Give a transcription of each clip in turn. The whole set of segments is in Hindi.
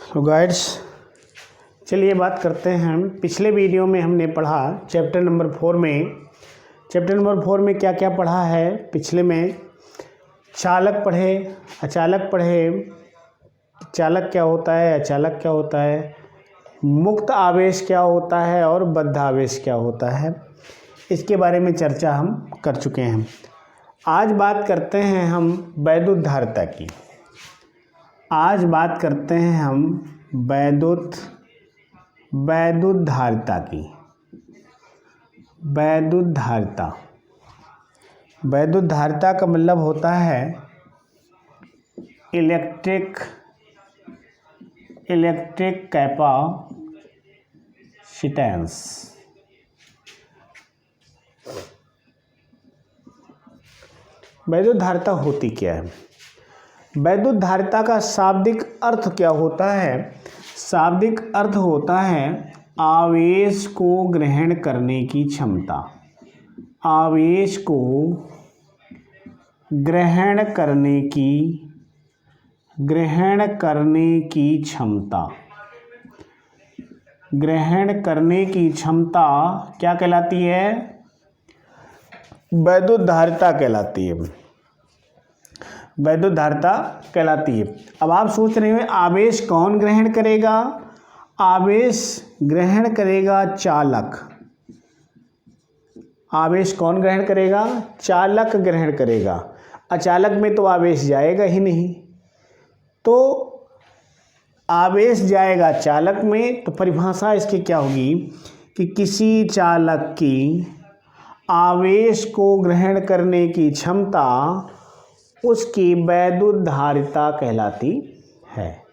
तो गाइड्स, चलिए बात करते हैं। हम पिछले वीडियो में हमने पढ़ा चैप्टर नंबर 4 में क्या क्या पढ़ा है। पिछले में चालक पढ़े, अचालक पढ़े, चालक क्या होता है, अचालक क्या होता है, मुक्त आवेश क्या होता है और बद्ध आवेश क्या होता है, इसके बारे में चर्चा हम कर चुके हैं। आज बात करते हैं हम वैद्युत धारिता की। आज बात करते हैं हम वैद्युत धारिता की। वैद्युत धारिता का मतलब होता है इलेक्ट्रिक कैपेसिटेंस। वैद्युत धारिता होती क्या है? वैद्युत धारिता का शाब्दिक अर्थ क्या होता है? शाब्दिक अर्थ होता है आवेश को ग्रहण करने की क्षमता। आवेश को ग्रहण करने की क्षमता। ग्रहण करने की क्षमता क्या कहलाती है? वैद्युत धारिता कहलाती है। वैद्युत धारिता कहलाती है। अब आप सोच रहे हो आवेश कौन ग्रहण करेगा? आवेश ग्रहण करेगा चालक। आवेश कौन ग्रहण करेगा? चालक ग्रहण करेगा। अचालक में तो आवेश जाएगा ही नहीं, तो आवेश जाएगा चालक में। तो परिभाषा इसकी क्या होगी कि किसी चालक की आवेश को ग्रहण करने की क्षमता उसकी वैद्युत धारिता कहलाती है।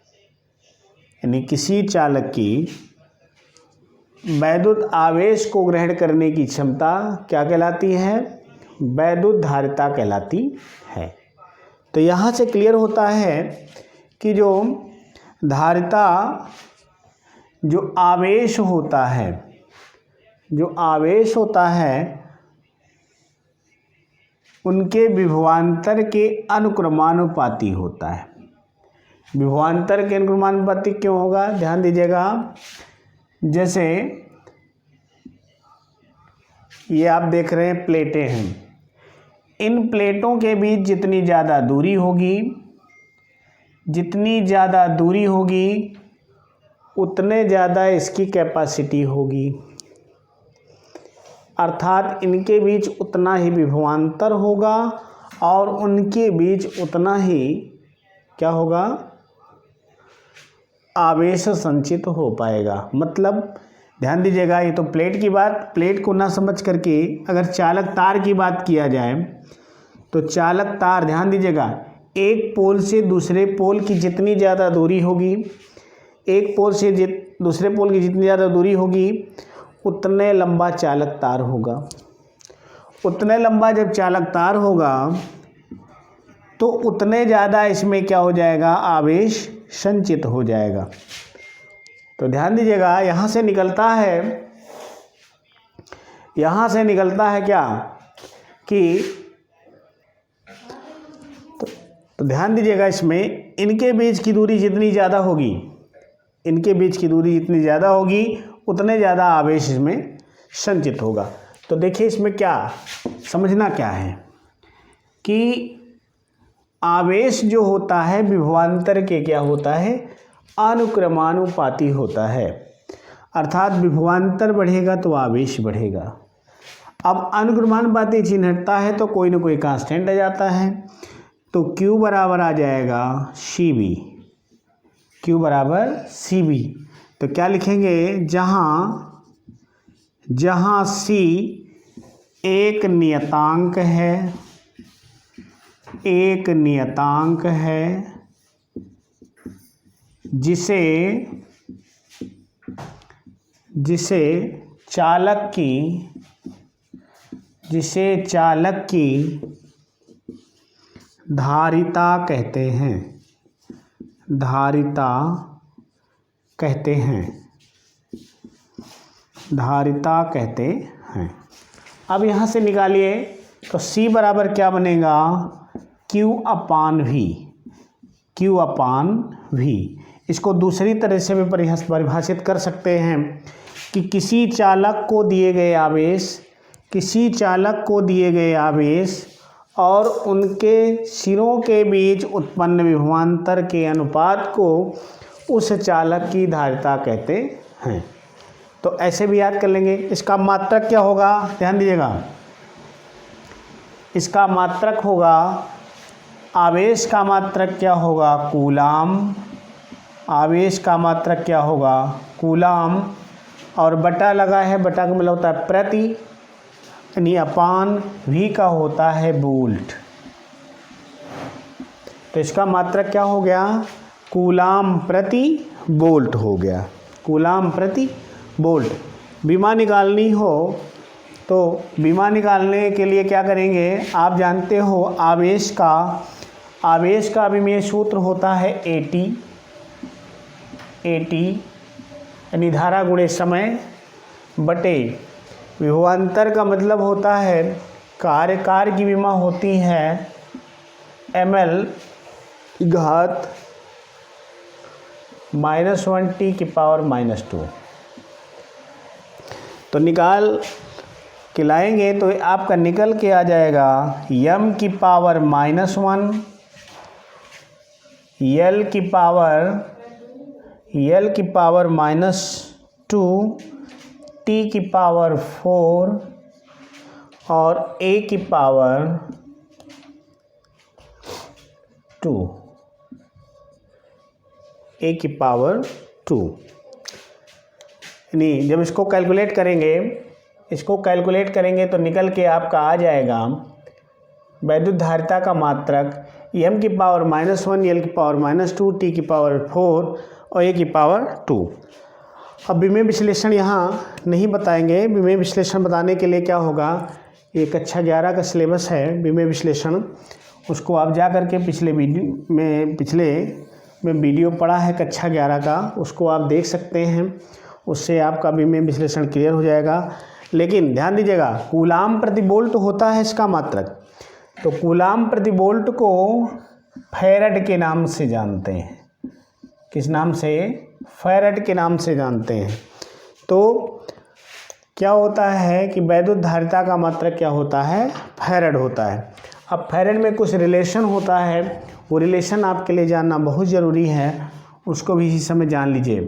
यानी किसी चालक की वैद्युत आवेश को ग्रहण करने की क्षमता क्या कहलाती है? वैद्युत धारिता कहलाती है। तो यहाँ से क्लियर होता है कि जो धारिता, जो आवेश होता है उनके विभवांतर के अनुक्रमानुपाती होता है। विभवांतर के अनुक्रमानुपाती क्यों होगा? ध्यान दीजिएगा। जैसे ये आप देख रहे हैं प्लेटें हैं, इन प्लेटों के बीच जितनी ज़्यादा दूरी होगी उतने ज़्यादा इसकी कैपेसिटी होगी। अर्थात इनके बीच उतना ही विभवांतर होगा और उनके बीच उतना ही क्या होगा? आवेश संचित हो पाएगा। मतलब ध्यान दीजिएगा, ये तो प्लेट की बात, प्लेट को ना समझ करके अगर चालक तार की बात किया जाए तो चालक तार, ध्यान दीजिएगा, एक पोल से दूसरे पोल की जितनी ज़्यादा दूरी होगी, एक पोल से दूसरे पोल की जितनी ज़्यादा दूरी होगी उतने लंबा चालक तार होगा। उतने लंबा जब चालक तार होगा तो उतने ज़्यादा इसमें क्या हो जाएगा? आवेश संचित हो जाएगा। तो ध्यान दीजिएगा, यहाँ से निकलता है क्या कि तो ध्यान दीजिएगा, इसमें इनके बीच की दूरी जितनी ज़्यादा होगी उतने ज़्यादा आवेश इसमें संचित होगा। तो देखिए इसमें क्या समझना क्या है कि आवेश जो होता है विभवांतर के क्या होता है? अनुक्रमानुपाती होता है। अर्थात विभवांतर बढ़ेगा तो आवेश बढ़ेगा। अब अनुक्रमानुपाती चिन्ह हटता है तो कोई ना कोई कांस्टेंट आ जाता है। तो Q बराबर आ जाएगा CV। Q बराबर CV। तो क्या लिखेंगे? जहाँ C एक नियतांक है, जिसे चालक की धारिता कहते हैं। अब यहाँ से निकालिए तो C बराबर क्या बनेगा? Q अपान V। इसको दूसरी तरह से भी परिभाषित कर सकते हैं कि किसी चालक को दिए गए आवेश और उनके सिरों के बीच उत्पन्न विभवांतर के अनुपात को उस चालक की धारिता कहते हैं। तो ऐसे भी याद कर लेंगे। इसका मात्रक क्या होगा, ध्यान दीजिएगा, इसका मात्रक होगा, आवेश का मात्रक क्या होगा, कूलाम, आवेश का मात्रक क्या होगा, कूलाम, और बटा लगा है, बटा का मतलब होता है प्रति, यानी अपान v का होता है वोल्ट। तो इसका मात्रक क्या हो गया, कूलाम प्रति वोल्ट हो गया, कूलाम प्रति वोल्ट। बीमा निकालनी हो तो बीमा निकालने के लिए क्या करेंगे, आप जानते हो आवेश का अभिमेय सूत्र होता है AT, यानी धारा गुणे समय बटे विभवांतर का मतलब होता है कार्य की विमा होती है ml घात -1 की पावर -2। तो निकाल के लाएंगे तो आपका निकल के आ जाएगा m की पावर -1, l की पावर -2, t की पावर 4 और a की पावर 2, यानी जब इसको कैलकुलेट करेंगे तो निकल के आपका आ जाएगा वैद्युत धारिता का मात्रक m की पावर -1, l की पावर -2, t की पावर 4 और a की पावर 2। अब विमेय विश्लेषण यहाँ नहीं बताएंगे। विमेय विश्लेषण बताने के लिए क्या होगा, ये कक्षा 11 का सिलेबस है विमेय विश्लेषण, उसको आप जा करके पिछले में वीडियो पढ़ा है कक्षा 11 का, उसको आप देख सकते हैं, उससे आपका विमेय विश्लेषण क्लियर हो जाएगा। लेकिन ध्यान दीजिएगा, कूलाम प्रति वोल्ट होता है इसका मात्रक। तो कूलाम प्रति वोल्ट को फैराड के नाम से जानते हैं। किस नाम से, फैराड के नाम से जानते हैं। तो क्या होता है कि वैद्युत धारिता का मात्रक क्या होता है, फैराड होता है। अब फैराड में कुछ रिलेशन होता है, वो रिलेशन आपके लिए जानना बहुत ज़रूरी है, उसको भी इसी समय जान लीजिए।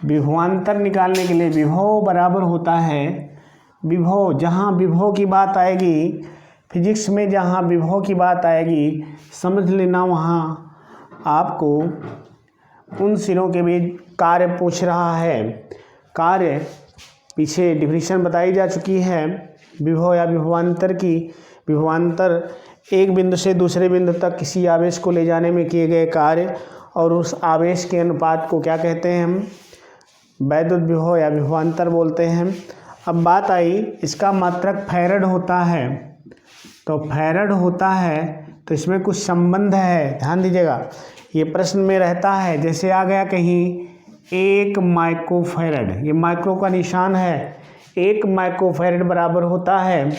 विभवांतर निकालने के लिए विभव बराबर होता है विभव, जहाँ विभव की बात आएगी फिजिक्स में, जहाँ विभव की बात आएगी समझ लेना वहाँ आपको उन सिरों के बीच कार्य पूछ रहा है। कार्य पीछे डिफिनीशन बताई जा चुकी है विभव या विभवांतर की। विभवांतर एक बिंदु से दूसरे बिंदु तक किसी आवेश को ले जाने में किए गए कार्य और उस आवेश के अनुपात को क्या कहते हैं, हम वैद्युत विभव या विभवांतर बोलते हैं। अब बात आई, इसका मात्रक फैराड होता है। तो फैराड होता है तो इसमें कुछ संबंध है, ध्यान दीजिएगा। ये प्रश्न में रहता है, जैसे आ गया कहीं 1 माइक्रोफैराड, ये माइक्रो का निशान है, 1 माइक्रोफैराड बराबर होता है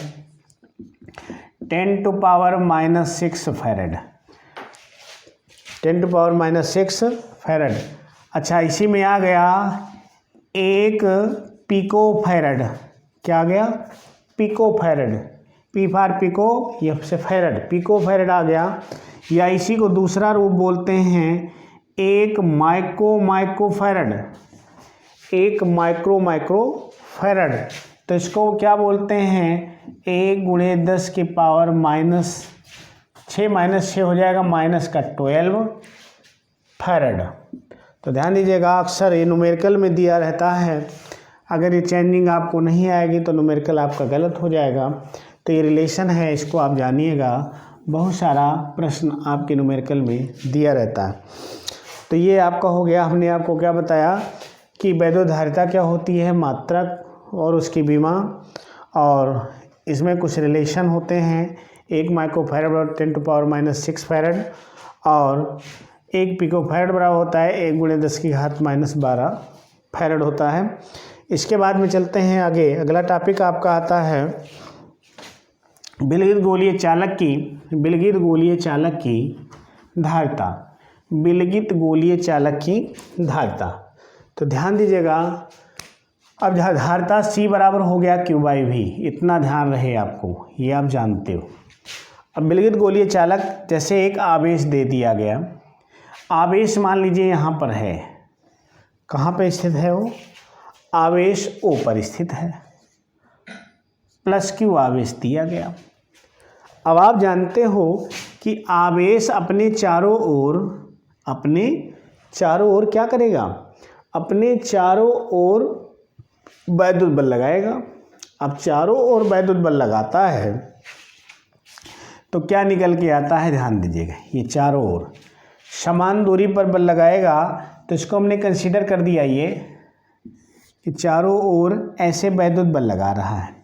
10⁻⁻6 फैराड, 10⁻⁻6 फैराड। अच्छा, इसी में आ गया 1 पिकोफैराड, क्या आ गया, picofarad, P for pico, F से फैराड, पिकोफैराड आ गया। या इसी को दूसरा रूप बोलते हैं 1 माइक्रोफैराड, 1 माइक्रोफैराड। तो इसको क्या बोलते हैं, 1 × 10⁻⁻6 हो जाएगा, -12 फैराड। तो ध्यान दीजिएगा, अक्सर ये न्यूमेरिकल में दिया रहता है, अगर ये चेंजिंग आपको नहीं आएगी तो न्यूमेरिकल आपका गलत हो जाएगा। तो ये रिलेशन है, इसको आप जानिएगा, बहुत सारा प्रश्न आपके न्यूमेरिकल में दिया रहता है। तो ये आपका हो गया, हमने आपको क्या बताया कि वैद्युत धारिता क्या होती है, मात्रक और उसकी विमा, और इसमें कुछ रिलेशन होते हैं। 1 माइक्रोफैराड और 10⁻⁻6 फैराड, और 1 पिकोफैराड बराबर होता है 1 × 10⁻12 फैराड होता है। इसके बाद में चलते हैं आगे। अगला टॉपिक आपका आता है विलगित गोलीय चालक की धारिता। विलगित गोलीय चालक की धारिता, तो ध्यान दीजिएगा, अब धारिता C बराबर हो गया Q/V, इतना ध्यान रहे आपको, ये आप जानते हो। अब विलगित गोलीय चालक, जैसे एक आवेश दे दिया गया, आवेश मान लीजिए यहाँ पर है, कहाँ पे स्थित है वो, आवेश O पर स्थित है, +Q आवेश दिया गया। अब आप जानते हो कि आवेश अपने चारों ओर क्या करेगा, अपने चारों ओर वैद्युत बल लगाएगा। अब चारों ओर वैद्युत बल लगाता है तो क्या निकल के आता है, ध्यान दीजिएगा, ये चारों ओर समान दूरी पर बल लगाएगा, तो इसको हमने कंसीडर कर दिया ये कि चारों ओर ऐसे वैद्युत बल लगा रहा है।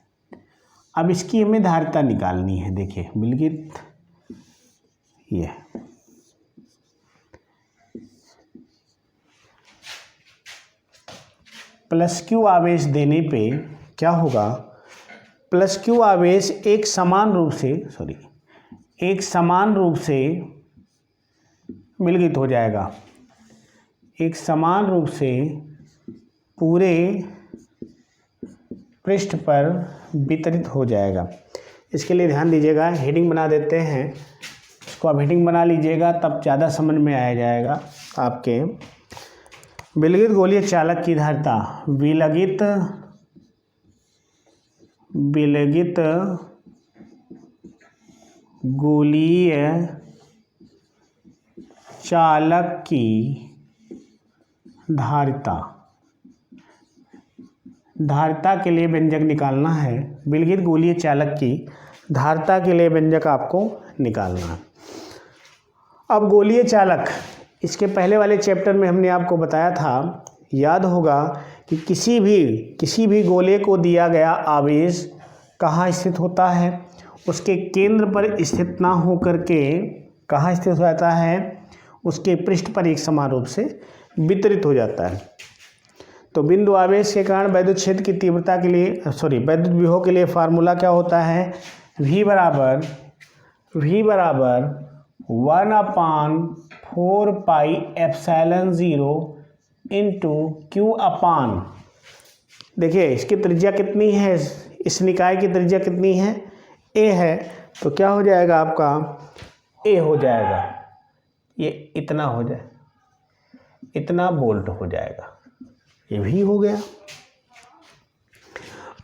अब इसकी हमें धारिता निकालनी है। देखिए विलगित, ये +Q आवेश देने पे क्या होगा, +Q आवेश एक समान रूप से विलगित हो जाएगा, एक समान रूप से पूरे पृष्ठ पर वितरित हो जाएगा। इसके लिए ध्यान दीजिएगा, हेडिंग बना देते हैं, इसको आप हेडिंग बना लीजिएगा, तब ज़्यादा समझ में आ जाएगा आपके। विलगित गोलीय चालक की धारिता, विलगित गोलीय चालक की धारिता के लिए व्यंजक निकालना है। विलगित गोलीय चालक की धारिता के लिए व्यंजक आपको निकालना है। अब गोलीय चालक, इसके पहले वाले चैप्टर में हमने आपको बताया था, याद होगा, कि किसी भी गोले को दिया गया आवेश कहाँ स्थित होता है, उसके केंद्र पर स्थित ना हो करके कहाँ स्थित हो जाता है, उसके पृष्ठ पर एक समान रूप से वितरित हो जाता है। तो बिंदु आवेश के कारण वैद्युत क्षेत्र की तीव्रता के लिए, वैद्युत विभव के लिए फार्मूला क्या होता है, V बराबर 1/4πε0 इंटू Q/। देखिए इसकी त्रिज्या कितनी है, इस निकाय की त्रिज्या कितनी है, A है, तो क्या हो जाएगा आपका, A हो जाएगा, ये इतना हो जाए, इतना वोल्ट हो जाएगा, ये भी हो गया।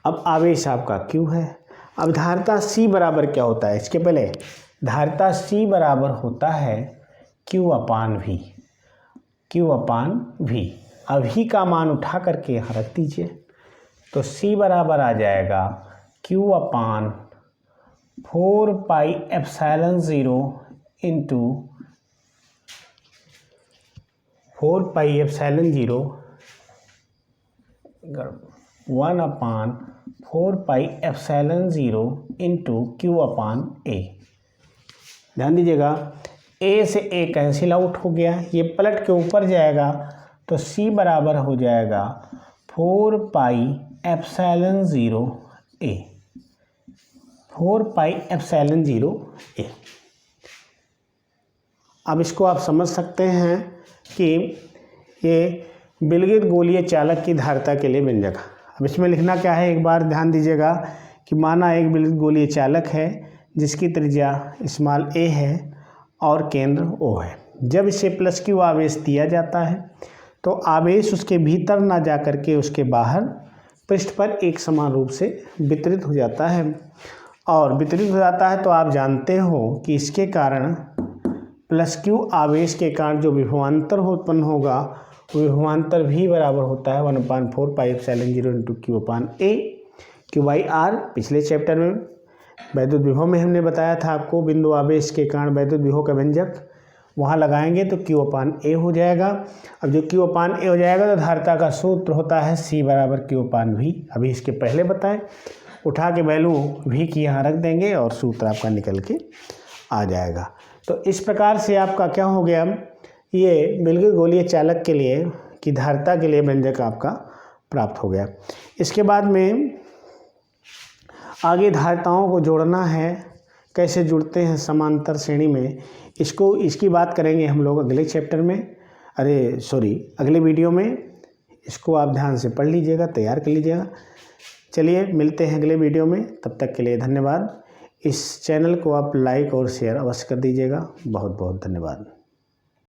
अब आवेश आपका Q है। अब धारिता C बराबर क्या होता है, इसके पहले धारिता C बराबर होता है Q/V। अभी का मान उठा करके यहाँ रख दीजिए, तो C बराबर आ जाएगा Q/4πε0 इंटू 1/4πε0 इंटू Q/A। ध्यान दीजिएगा, A से A कैंसिल आउट हो गया, ये पलट के ऊपर जाएगा, तो C बराबर हो जाएगा 4πε0A। 4πε0A। अब इसको आप समझ सकते हैं कि ये विलगित गोलीय चालक की धारिता के लिए व्यंजक। अब इसमें लिखना क्या है, एक बार ध्यान दीजिएगा कि माना एक विलगित गोलीय चालक है जिसकी त्रिज्या स्मॉल a है और केंद्र O है। जब इसे +Q आवेश दिया जाता है तो आवेश उसके भीतर ना जा करके उसके बाहर पृष्ठ पर एक समान रूप से वितरित हो जाता है, और वितरित हो जाता है तो आप जानते हो कि इसके कारण +Q आवेश के कारण जो विभवांतर उत्पन्न होगा, वो विभवांतर V बराबर होता है 1/4πε0 इंटू Q/A। Q/R पिछले चैप्टर में वैद्युत विभव में हमने बताया था आपको, बिंदु आवेश के कारण वैद्युत विभव का व्यंजक वहाँ लगाएंगे तो Q/A हो जाएगा। अब जो Q/A हो जाएगा तो धारिता का सूत्र होता है C बराबर Q/V। अभी इसके पहले बताएं, उठा के वैल्यू V की यहाँ रख देंगे और सूत्र आपका निकल के आ जाएगा। तो इस प्रकार से आपका क्या हो गया, ये विलगित गोलीय चालक के लिए की धारिता के लिए व्यंजक आपका प्राप्त हो गया। इसके बाद में आगे धारिताओं को जोड़ना है, कैसे जुड़ते हैं समांतर श्रेणी में, इसकी बात करेंगे हम लोग अगले चैप्टर में, अगले वीडियो में। इसको आप ध्यान से पढ़ लीजिएगा, तैयार कर लीजिएगा। चलिए मिलते हैं अगले वीडियो में, तब तक के लिए धन्यवाद। इस चैनल को आप लाइक और शेयर अवश्य कर दीजिएगा। बहुत बहुत धन्यवाद।